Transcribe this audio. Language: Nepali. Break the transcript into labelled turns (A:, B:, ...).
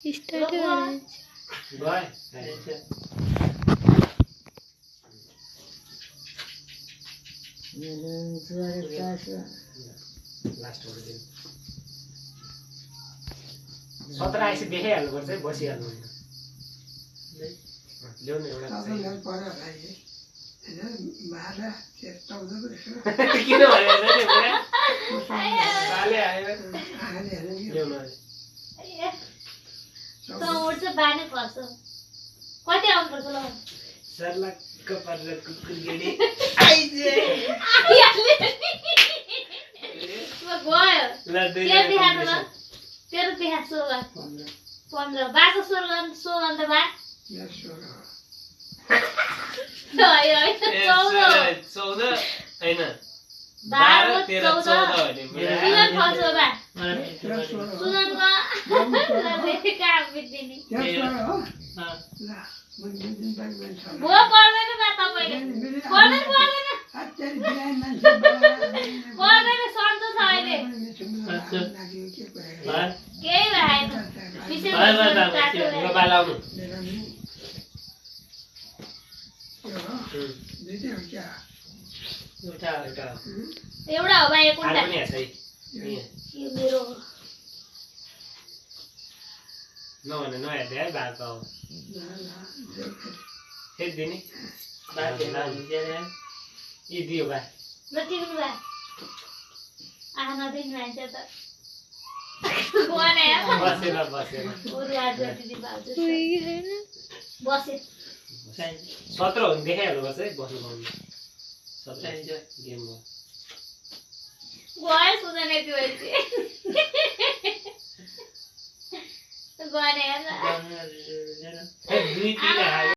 A: स्टार्ट हो रहा है
B: बाय लास्ट हो दिन 17 आइसि देखाइहाल्नुपर्छ है बसिहाल्नु होइन ल्याउनु एउटा किन भनेको छ नि पुरा साले आयो ल्याउनु
C: उठ्छ बाने पर्छ कति आउनुपर्छ ल
B: सर्लक्क परेर कुकुर गेडी
C: गयो
B: ल
C: तेरो देखाएको ल तेरो देखा सो 15 बाको स्वर गर्नु सो अन्त बा
B: होइन
C: 12
B: 13 14 भने
C: सुजन फल्छ बा सुजनको काम बित्दिने भो पर्दैन बा तपाईले पर्दैन सन्चो छ अहिले केही भएन एउटा हो बा यो कुन्टा यो मेरो
B: नभने नहेर्दै है बाको फेरिदिने यी दियो बा
C: ल तिर्नु बा आहा नदिनु मान्छ त
B: बसेर बसेर
A: कोई है ना
C: बसे
B: 17 हो भने देखाइहाल्नुपर्छ है बस्नु पाउनु 17 गेम हो
C: गयो सुजन यति भएपछि गने
B: दुई तिन